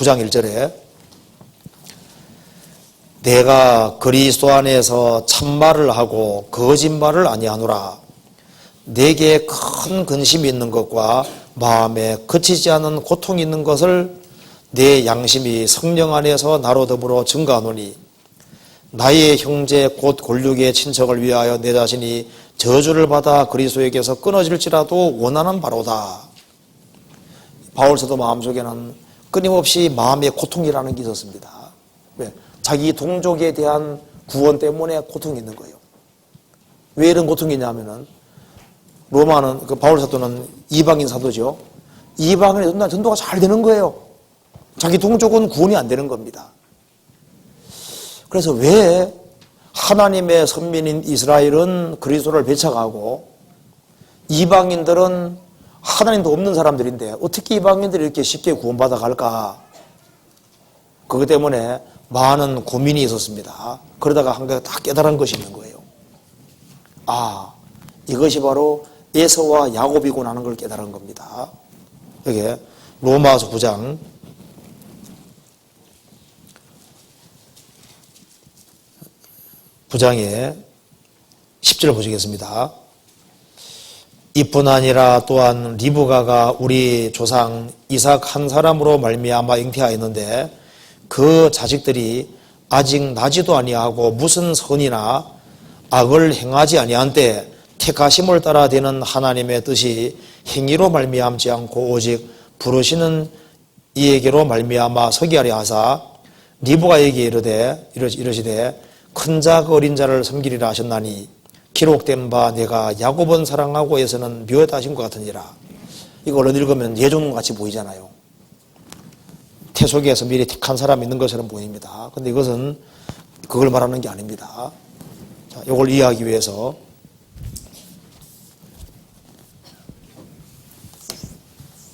9장 1절에 내가 그리스도 안에서 참말을 하고 거짓말을 아니하노라. 내게 큰 근심이 있는 것과 마음에 그치지 않은 고통이 있는 것을 내 양심이 성령 안에서 나로 더불어 증거하노니 나의 형제 곧 골육의 친척을 위하여 내 자신이 저주를 받아 그리스도에게서 끊어질지라도 원하는 바로다. 바울 사도 마음속에는 끊임없이 마음의 고통이라는 게 있었습니다. 왜? 자기 동족에 대한 구원 때문에 고통이 있는 거예요. 왜 이런 고통이 있냐면은 로마는 바울 사도는 이방인 사도죠. 이방인의 전도가 잘 되는 거예요. 자기 동족은 구원이 안 되는 겁니다. 그래서 왜 하나님의 선민인 이스라엘은 그리스도를 배척하고 이방인들은 하나님도 없는 사람들인데 어떻게 이방인들이 이렇게 쉽게 구원받아 갈까? 그것 때문에 많은 고민이 있었습니다. 그러다가 한가지 다 깨달은 것이 있는 거예요. 아, 이것이 바로 에서와 야곱이구나 하는 걸 깨달은 겁니다. 여기 로마서 9장 9장에 10절 보시겠습니다. 이뿐 아니라 또한 리브가가 우리 조상 이삭 한 사람으로 말미암아 잉태하였는데 그 자식들이 아직 나지도 아니하고 무슨 선이나 악을 행하지 아니한 때 택하심을 따라 되는 하나님의 뜻이 행위로 말미암지 않고 오직 부르시는 이에게로 말미암아 서게 하려 하사 리브가에게 이르시되 큰 자 그 어린 자를 섬기리라 하셨나니 기록된 바 내가 야곱은 사랑하고 에서는 미워했다 하신 것 같으니라. 이거 얼른 읽으면 예종같이 보이잖아요. 태속에서 미리 택한 사람이 있는 것처럼 보입니다. 근데 이것은 그걸 말하는 게 아닙니다. 자, 이걸 이해하기 위해서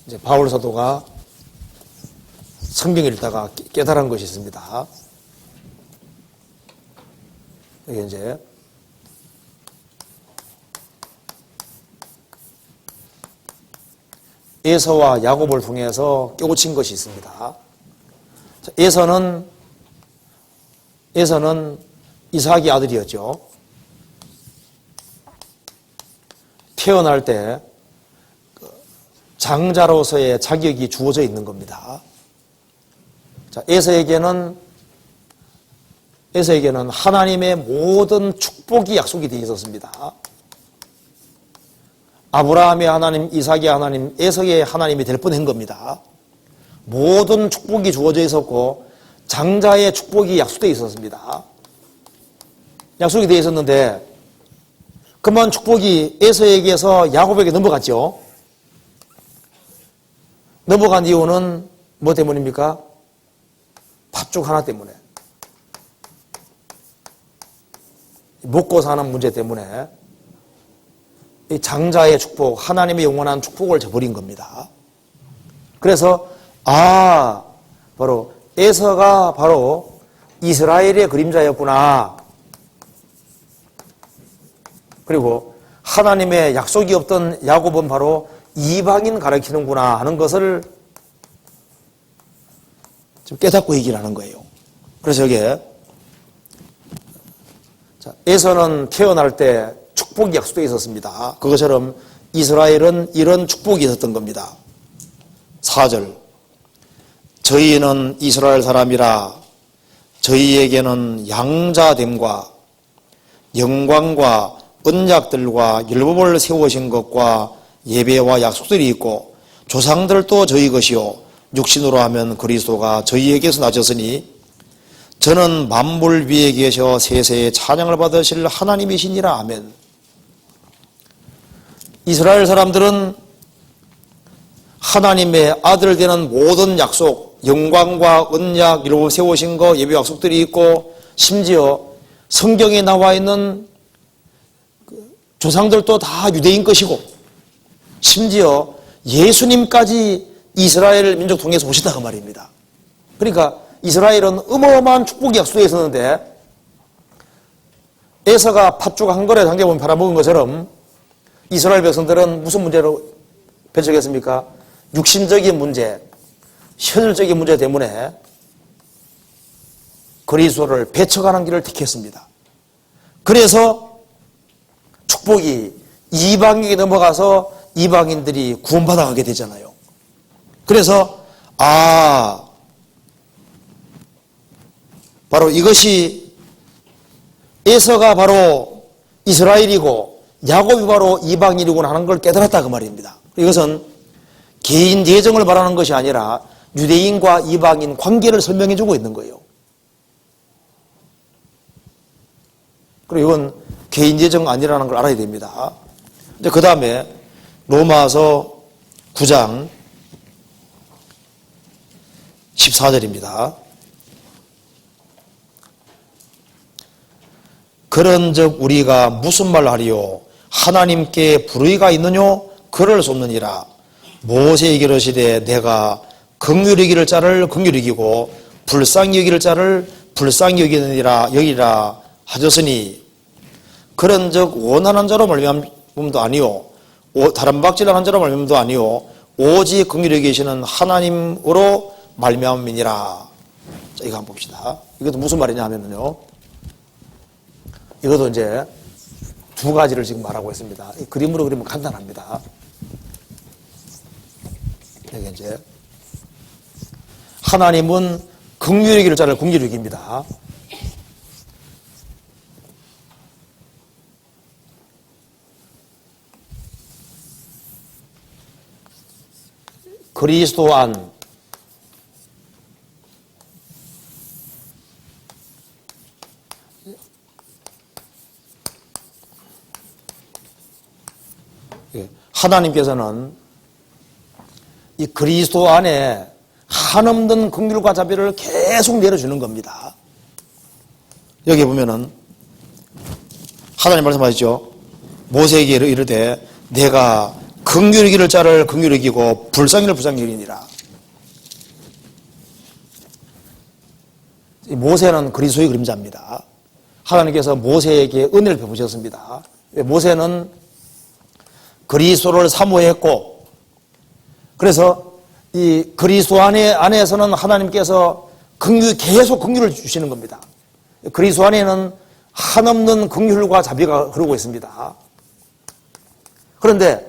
이제 바울 사도가 성경을 읽다가 깨달은 것이 있습니다. 이게 이제 에서와 야곱을 통해서 깨우친 것이 있습니다. 에서는 이삭의 아들이었죠. 태어날 때 장자로서의 자격이 주어져 있는 겁니다. 자, 에서에게는 하나님의 모든 축복이 약속이 되어 있었습니다. 아브라함의 하나님, 이삭의 하나님, 에서의 하나님이 될 뻔한 겁니다. 모든 축복이 주어져 있었고 장자의 축복이 약속되어 있었습니다. 약속이 되어 있었는데 그만 축복이 에서에게서 야곱에게 넘어갔죠. 넘어간 이유는 뭐 때문입니까? 팥죽 하나 때문에. 먹고 사는 문제 때문에 이 장자의 축복, 하나님의 영원한 축복을 저버린 겁니다. 그래서 바로 에서가 바로 이스라엘의 그림자였구나. 그리고 하나님의 약속이 없던 야곱은 바로 이방인 가리키는구나 하는 것을 좀 깨닫고 얘기를 하는 거예요. 그래서 여기에 에서는 태어날 때 축복이 약속되어 있었습니다. 그것처럼 이스라엘은 이런 축복이 있었던 겁니다. 4절 저희는 이스라엘 사람이라 저희에게는 양자됨과 영광과 언약들과 율법을 세우신 것과 예배와 약속들이 있고 조상들도 저희 것이요 육신으로 하면 그리스도가 저희에게서 나셨으니 저는 만물 위에 계셔 세세에 찬양을 받으실 하나님이시니라. 아멘. 이스라엘 사람들은 하나님의 아들 되는 모든 약속, 영광과 언약, 율법 세우신 거, 예배 약속들이 있고 심지어 성경에 나와 있는 조상들도 다 유대인 것이고 심지어 예수님까지 이스라엘 민족 통해서 오시다 그 말입니다. 그러니까 이스라엘은 어마어마한 축복이 약속되어 있었는데 에서가 팥죽 한 그릇 한 개 보면 팔아먹은 것처럼 이스라엘 백성들은 무슨 문제로 배척했습니까? 육신적인 문제, 현실적인 문제 때문에 그리스도를 배척하는 길을 택했습니다. 그래서 축복이 이방인에게 넘어가서 이방인들이 구원받아가게 되잖아요. 그래서 바로 이것이 에서가 바로 이스라엘이고 야곱이 바로 이방인이구나 하는 걸 깨달았다 그 말입니다. 이것은 개인 예정을 말하는 것이 아니라 유대인과 이방인 관계를 설명해 주고 있는 거예요. 그리고 이건 개인 예정 아니라는 걸 알아야 됩니다. 이제 그 다음에 로마서 9장 14절입니다. 그런즉 우리가 무슨 말 하리요? 하나님께 불의가 있느뇨? 그럴 수 없느니라. 모세에게 이르시되 내가 긍휼히 여길 자를 긍휼히 여기고 불쌍히 여길 자를 불쌍히 여기라 하셨으니 그런즉 원하는 자로 말미암음도 아니요 다른 박질하는 자로 말미암음도 아니요 오직 긍휼히 여기시는 하나님으로 말미암음이니라. 자, 이거 한번 봅시다. 이것도 무슨 말이냐 하면요, 이것도 이제 두 가지를 지금 말하고 있습니다. 이 그림으로 그리면 간단합니다. 여기 이제 하나님은 긍휼히 여길 자를 긍휼히 여깁니다. 그리스도 안 하나님께서는 이 그리스도 안에 한없는 긍휼과 자비를 계속 내려주는 겁니다. 여기 보면은 하나님 말씀하시죠. 모세에게 이르되 내가 긍휼히 여길 자를 긍휼히 여기고 불쌍히 여길 불쌍히 여기니라. 모세는 그리스도의 그림자입니다. 하나님께서 모세에게 은혜를 베푸셨습니다. 모세는 그리스도를 사모했고, 그래서 이 그리스도 안에서는 하나님께서 계속 긍휼을 주시는 겁니다. 그리스도 안에는 한없는 긍휼과 자비가 흐르고 있습니다. 그런데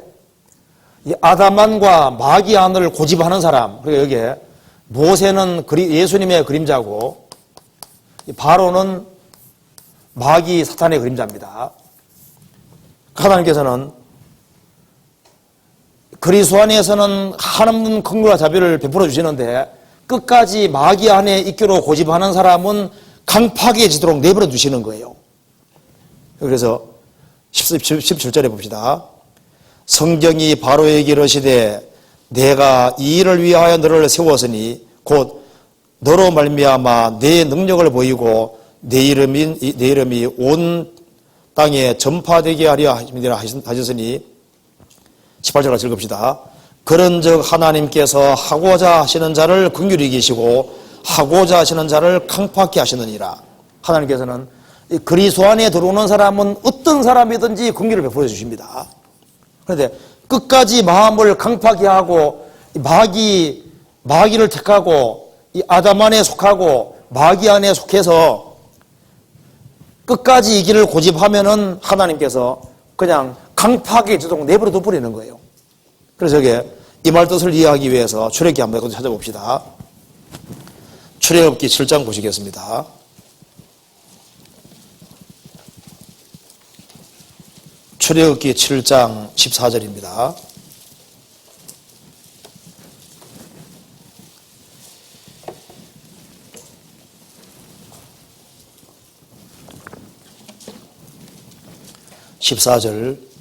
이 아담안과 마귀안을 고집하는 사람, 그러니까 여기에 모세는 예수님의 그림자고 바로는 마귀 사탄의 그림자입니다. 하나님께서는 그리스도 안에서는 한없는 긍휼과 자비를 베풀어 주시는데 끝까지 마귀 안에 있기로 고집하는 사람은 강팍해지도록 내버려 두시는 거예요. 그래서 17절에 봅시다. 성경이 바로에게 이르시되 내가 이 일을 위하여 너를 세웠으니 곧 너로 말미암아 내 능력을 보이고 내 이름이 온 땅에 전파되게 하려 하셨으니 18절 같이 읽읍시다. 그런즉 하나님께서 하고자 하시는 자를 긍휼히 여기시고 하고자 하시는 자를 강팍히 하시느니라. 하나님께서는 그리스도 안에 들어오는 사람은 어떤 사람이든지 긍휼을 베풀어 주십니다. 그런데 끝까지 마음을 강팍히 하고 마귀를 택하고 이 아담 안에 속하고 마귀 안에 속해서 끝까지 이 길을 고집하면은 하나님께서 그냥 강팍해지도록 내버려 둬버리는 거예요. 그래서 여기에 이 말 뜻을 이해하기 위해서 출애굽기 한번 찾아봅시다. 출애굽기 7장 보시겠습니다. 출애굽기 7장 14절입니다. (14절)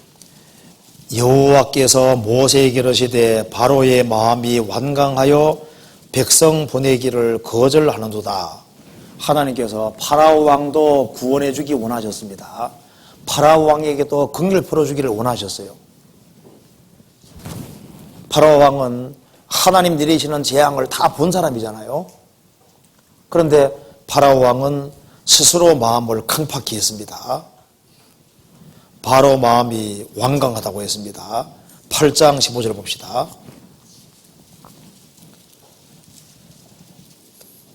여호와께서 모세에게 이르시되 바로의 마음이 완강하여 백성 보내기를 거절하는도다. 하나님께서 파라오 왕도 구원해 주기 원하셨습니다. 파라오 왕에게도 긍휼을 풀어주기를 원하셨어요. 파라오 왕은 하나님 내리시는 재앙을 다 본 사람이잖아요. 그런데 파라오 왕은 스스로 마음을 강팍히 했습니다. 바로 마음이 완강하다고 했습니다. 8장 15절 봅시다.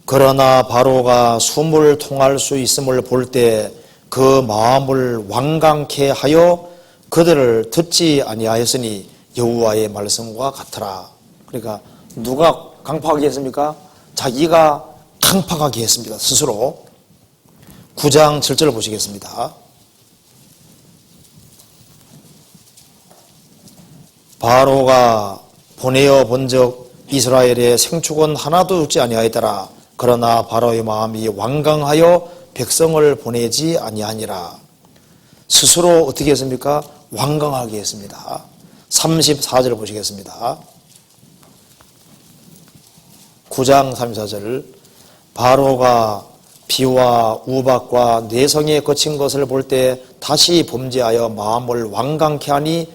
그러나 바로가 숨을 통할 수 있음을 볼 때 그 마음을 완강케 하여 그들을 듣지 아니하였으니 여호와의 말씀과 같으라. 그러니까 누가 강팍하게 했습니까? 자기가 강팍하게 했습니다. 스스로. 9장 7절을 보시겠습니다. 바로가 보내어 본즉 이스라엘의 생축은 하나도 죽지 아니하였더라. 그러나 바로의 마음이 완강하여 백성을 보내지 아니하니라. 스스로 어떻게 했습니까? 완강하게 했습니다. 34절을 보시겠습니다. 9장 34절. 바로가 비와 우박과 뇌성에 거친 것을 볼 때 다시 범죄하여 마음을 완강케 하니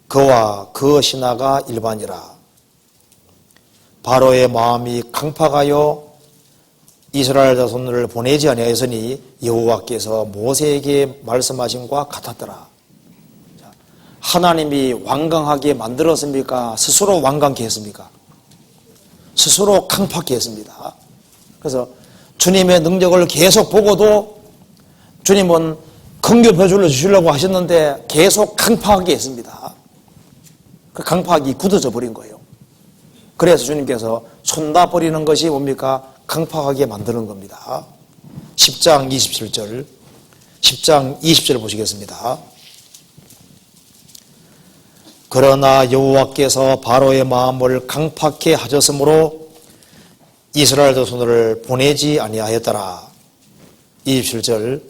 그와 그 신하가 일반이라. 바로의 마음이 강팍하여 이스라엘 자손을 보내지 아니하였으니 여호와께서 모세에게 말씀하신과 같았더라. 하나님이 완강하게 만들었습니까? 스스로 완강케 했습니까? 스스로 강팍케 했습니다. 그래서 주님의 능력을 계속 보고도 주님은 긍휼 표준을 주시려고 하셨는데 계속 강팍하게 했습니다. 그 강팍이 굳어져 버린 거예요. 그래서 주님께서 손 놔버리는 것이 뭡니까? 강팍하게 만드는 겁니다. 10장 27절, 10장 20절 보시겠습니다. 그러나 여호와께서 바로의 마음을 강팍케 하셨으므로 이스라엘 자손을 보내지 아니하였더라. 27절.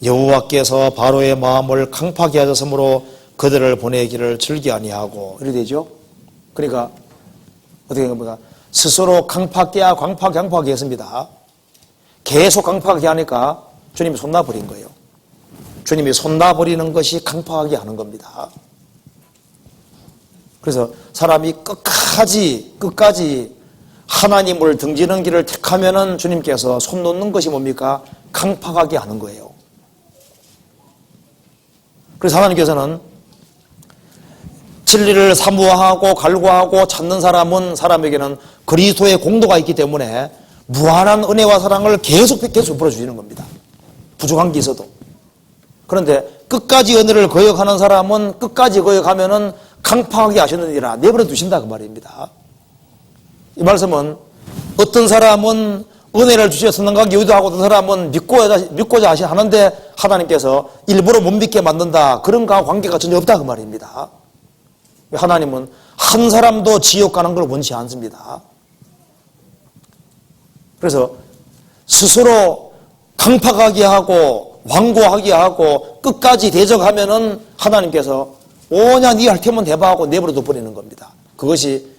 여호와께서 바로의 마음을 강팍케 하셨으므로 그들을 보내기를 즐기 아니하고, 이렇게 되죠. 그러니까 어떻게 된 겁니까? 스스로 강팍케 했습니다. 계속 강팍하게 하니까 주님이 손놔버린 거예요. 주님이 손놔버리는 것이 강팍하게 하는 겁니다. 그래서 사람이 끝까지 하나님을 등지는 길을 택하면은 주님께서 손 놓는 것이 뭡니까? 강팍하게 하는 거예요. 그래서 하나님께서는 진리를 사모하고 갈구하고 찾는 사람에게는 그리스도의 공도가 있기 때문에 무한한 은혜와 사랑을 계속 베풀어주시는 겁니다. 부족한 게 있어도. 그런데 끝까지 은혜를 거역하는 사람은 끝까지 거역하면은 강팍하게 하셨느니라 내버려 두신다 그 말입니다. 이 말씀은 어떤 사람은 은혜를 주셔서 능가하게 유도하고 어떤 사람은 믿고자 하는데 하나님께서 일부러 못 믿게 만든다. 그런 거와 관계가 전혀 없다 그 말입니다. 하나님은 한 사람도 지옥 가는 걸 원치 않습니다. 그래서 스스로 강팍하게 하고 완고하게 하고 끝까지 대적하면은 하나님께서 오냐 네 할 테면 해봐 하고 내버려 둬버리는 겁니다. 그것이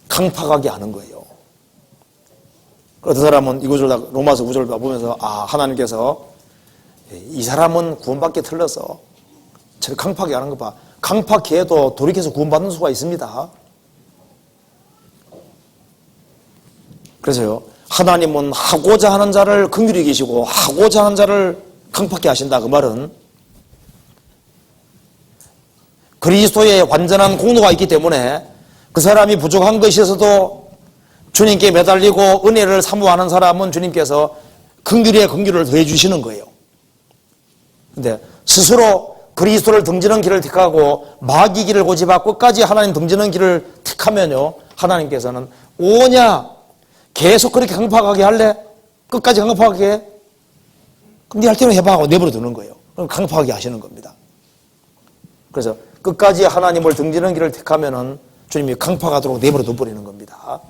강팍하게 하는 거예요. 어떤 사람은 이 구절 로마서 9절 보면서 하나님께서 이 사람은 구원받기 틀려서 저를 강팍하게 하는 거 봐. 강팍해 해도 돌이켜서 구원받는 수가 있습니다. 그래서요, 하나님은 하고자 하는 자를 긍휼히 여기시고 하고자 하는 자를 강팍케 하신다. 그 말은 그리스도의 완전한 공로가 있기 때문에 그 사람이 부족한 것이 있어도 주님께 매달리고 은혜를 사모하는 사람은 주님께서 긍휼에 긍휼을 더해 주시는 거예요. 근데 스스로 그리스도를 등지는 길을 택하고 마귀 길을 고집하고 끝까지 하나님 등지는 길을 택하면요, 하나님께서는 오냐 계속 그렇게 강팍하게 할래? 끝까지 강팍하게 해? 그럼 네 할 때는 해봐 하고 내버려 두는 거예요. 그럼 강팍하게 하시는 겁니다. 그래서 끝까지 하나님을 등지는 길을 택하면은 주님이 강팍하도록 내버려 둬버리는 겁니다.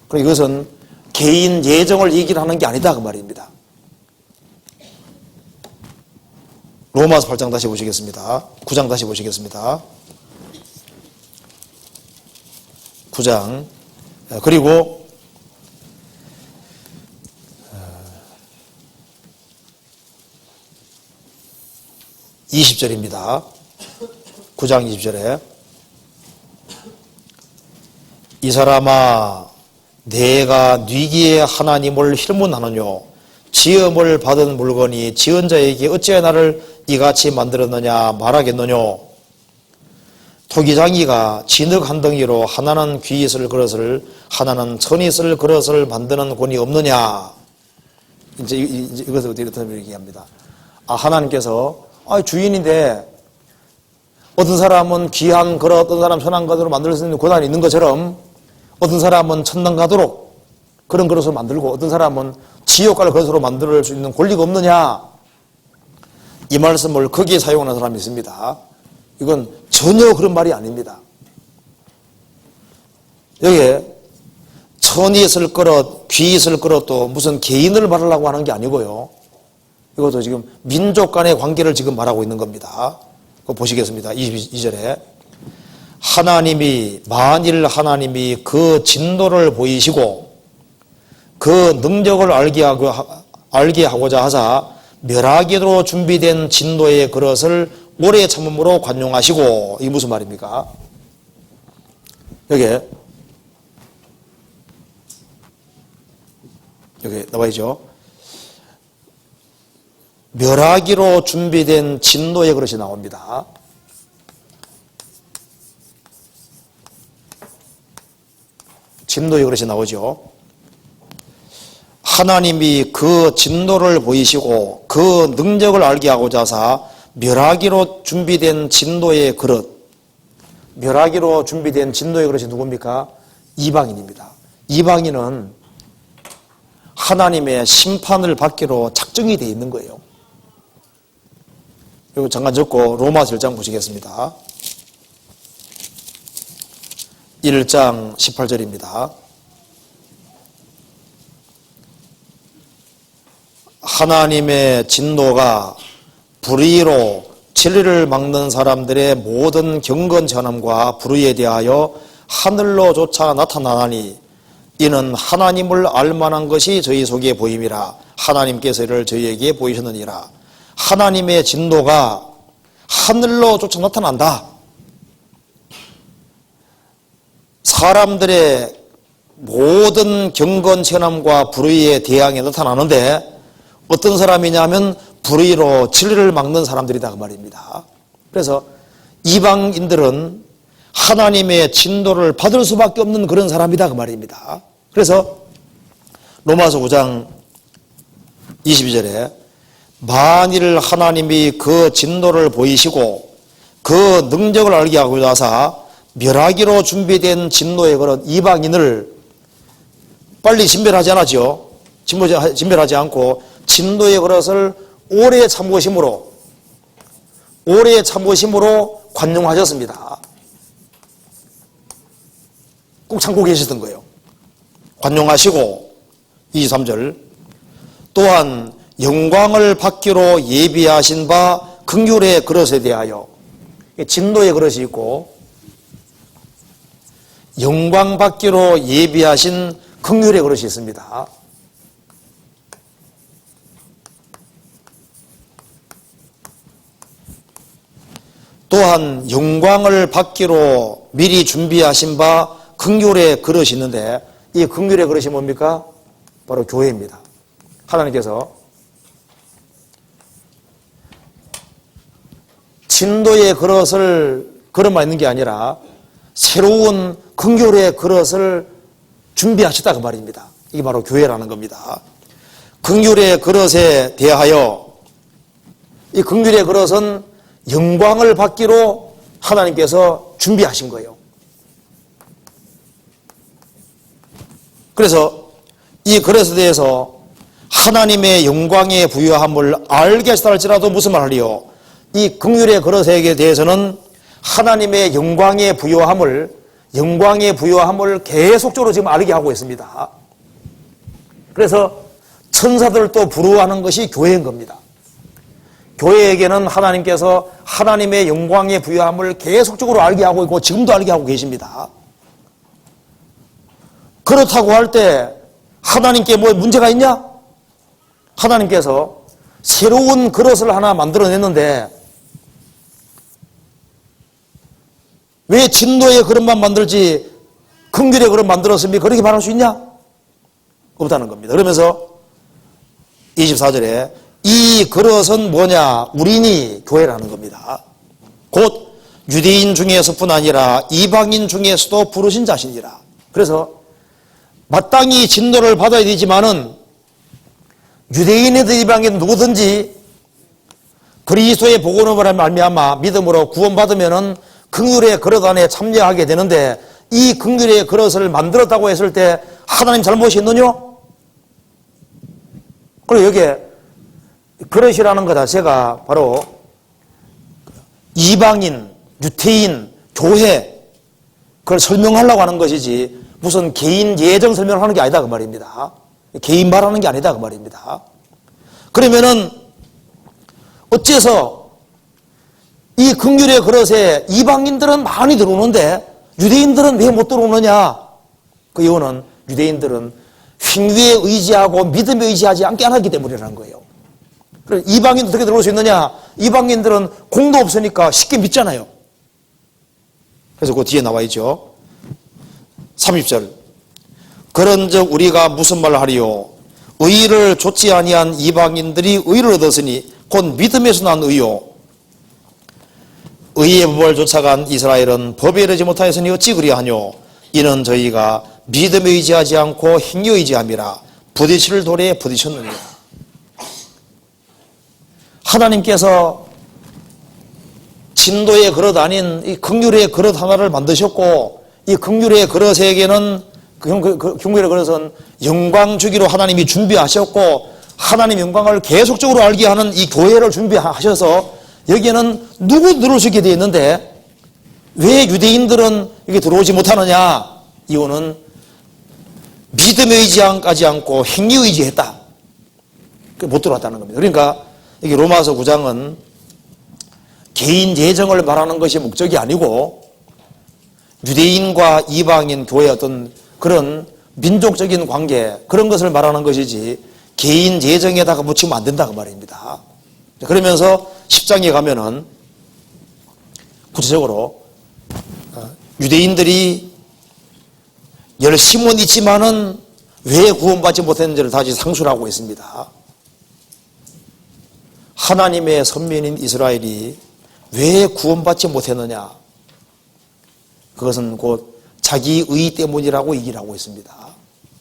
그리고 이것은 개인 예정을 얘기하는 게 아니다 그 말입니다. 로마서 8장 다시 보시겠습니다. 9장 다시 보시겠습니다. 9장. 그리고 20절입니다. 9장 20절에 이 사람아 내가 뉘기에 하나님을 힐문하느뇨 지음을 받은 물건이 지은 자에게 어찌하여 나를 이같이 만들었느냐 말하겠느뇨. 토기장이가 진흙 한 덩이로 하나는 귀 있을 그릇을 하나는 천 있을 그릇을 만드는 권이 없느냐. 이제 이것을 어떻게 얘기합니다. 하나님께서 주인인데 어떤 사람은 귀한 그릇, 어떤 사람은 천한 그릇으로 만들 수 있는 권한이 있는 것처럼 어떤 사람은 천당 가도록 그런 그릇을 만들고 어떤 사람은 지옥 갈 그릇으로 만들 수 있는 권리가 없느냐. 이 말씀을 거기에 사용하는 사람이 있습니다. 이건 전혀 그런 말이 아닙니다. 여기에 천이 있을 그릇, 귀 있을 그릇도 무슨 개인을 말하려고 하는 게 아니고요. 이것도 지금 민족 간의 관계를 지금 말하고 있는 겁니다. 그거 보시겠습니다. 22절에 만일 하나님이 그 진노를 보이시고 그 능력을 알게 하고자 하사 멸하기로 준비된 진노의 그릇을 오래 참음으로 관용하시고, 이게 무슨 말입니까? 여기 나와 있죠. 멸하기로 준비된 진노의 그릇이 나옵니다. 진노의 그릇이 나오죠. 하나님이 그 진노를 보이시고 그 능력을 알게 하고자 하사 멸하기로 준비된 진노의 그릇. 멸하기로 준비된 진노의 그릇이 누굽니까? 이방인입니다. 이방인은 하나님의 심판을 받기로 작정이 되어 있는 거예요. 이거 잠깐 적고 로마서 1장 보시겠습니다. 1장 18절입니다. 하나님의 진노가 불의로 진리를 막는 사람들의 모든 경건전함과 불의에 대하여 하늘로조차 나타나나니 이는 하나님을 알만한 것이 저희 속에 보임이라. 하나님께서 이를 저희에게 보이셨느니라. 하나님의 진노가 하늘로조차 나타난다. 사람들의 모든 경건천함과 불의에 대항해 나타나는데 어떤 사람이냐면 불의로 진리를 막는 사람들이다 그 말입니다. 그래서 이방인들은 하나님의 진노를 받을 수밖에 없는 그런 사람이다 그 말입니다. 그래서 로마서 9장 22절에 만일 하나님이 그 진노를 보이시고 그 능력을 알게 하고자 하사 멸하기로 준비된 진노의 그런 이방인을 빨리 진멸하지 않았죠. 진멸하지 않고 진노의 그릇을 오래 참으심으로 관용하셨습니다. 꼭 참고 계시던 거예요. 관용하시고 23절 또한 영광을 받기로 예비하신 바 긍휼의 그릇에 대하여 진노의 그릇이 있고 영광 받기로 예비하신 긍휼의 그릇이 있습니다. 또한 영광을 받기로 미리 준비하신 바 긍휼의 그릇이 있는데 이 긍휼의 그릇이 뭡니까? 바로 교회입니다. 하나님께서 진노의 그릇을 그릇만 있는 게 아니라 새로운 긍휼의 그릇을 준비하셨다 그 말입니다. 이게 바로 교회라는 겁니다. 긍휼의 그릇에 대하여 이 긍휼의 그릇은 영광을 받기로 하나님께서 준비하신 거예요. 그래서 이 그릇에 대해서 하나님의 영광의 부유함을 알게 하시다 할지라도 무슨 말이요? 이 긍휼의 그릇에 대해서는 하나님의 영광의 부유함을 계속적으로 지금 알게 하고 있습니다. 그래서 천사들도 부러워하는 것이 교회인 겁니다. 교회에게는 하나님께서 하나님의 영광의 부유함을 계속적으로 알게 하고 있고 지금도 알게 하고 계십니다. 그렇다고 할 때 하나님께 뭐 문제가 있냐? 하나님께서 새로운 그릇을 하나 만들어냈는데 왜 진노의 그릇만 만들지 긍휼의 그릇 만들었습니까? 그렇게 말할 수 있냐? 없다는 겁니다. 그러면서 24절에 이 그릇은 뭐냐? 우리니 교회라는 겁니다. 곧 유대인 중에서뿐 아니라 이방인 중에서도 부르신 자신이라. 그래서 마땅히 진노를 받아야 되지만은 유대인이든 이방인 누구든지 그리스도의 복음으로 말미암아 믿음으로 구원받으면은 긍휼의 그릇 안에 참여하게 되는데, 이 긍휼의 그릇을 만들었다고 했을 때 하나님 잘못이 있느냐? 그리고 여기에 그릇이라는 것 자체가 바로 이방인, 유태인, 교회, 그걸 설명하려고 하는 것이지 무슨 개인 예정 설명을 하는 게 아니다 그 말입니다. 개인 말하는 게 아니다 그 말입니다. 그러면은 어째서 이 긍휼의 그릇에 이방인들은 많이 들어오는데 유대인들은 왜 못 들어오느냐? 그 이유는 유대인들은 핑계에 의지하고 믿음에 의지하지 않게 안 하기 때문이라는 거예요. 이방인도 어떻게 들어올 수 있느냐? 이방인들은 공도 없으니까 쉽게 믿잖아요. 그래서 그 뒤에 나와 있죠. 30절. 그런즉 우리가 무슨 말을 하리요? 의를 좇지 아니한 이방인들이 의를 얻었으니 곧 믿음에서 난 의요. 의의 법을 쫓아간 이스라엘은 법에 이르지 못하였으니 어찌 그리하뇨? 이는 저희가 믿음에 의지하지 않고 행위에 의지함이라. 부딪힐 돌에 부딪혔느니라. 하나님께서 진도의 그릇 아닌 이 긍휼의 그릇 하나를 만드셨고, 이 긍휼의 그릇에게는 긍휼의 그릇은 영광 주기로 하나님이 준비하셨고, 하나님 영광을 계속적으로 알게 하는 이 교회를 준비하셔서 여기에는 누구 들어올 수 있게 되어 있는데 왜 유대인들은 여기 들어오지 못하느냐? 이유는 믿음에 의지하지 않고 행위에 의지했다. 못 들어왔다는 겁니다. 그러니까 여기 로마서 9장은 개인 예정을 말하는 것이 목적이 아니고 유대인과 이방인 교회의 어떤 그런 민족적인 관계, 그런 것을 말하는 것이지 개인 예정에다가 붙이면 안 된다 그 말입니다. 그러면서 10장에 가면은 구체적으로 유대인들이 열심은 있지만은 왜 구원받지 못했는지를 다시 상수를 하고 있습니다. 하나님의 선민인 이스라엘이 왜 구원받지 못했느냐? 그것은 곧 자기 의 때문이라고 얘기를 하고 있습니다.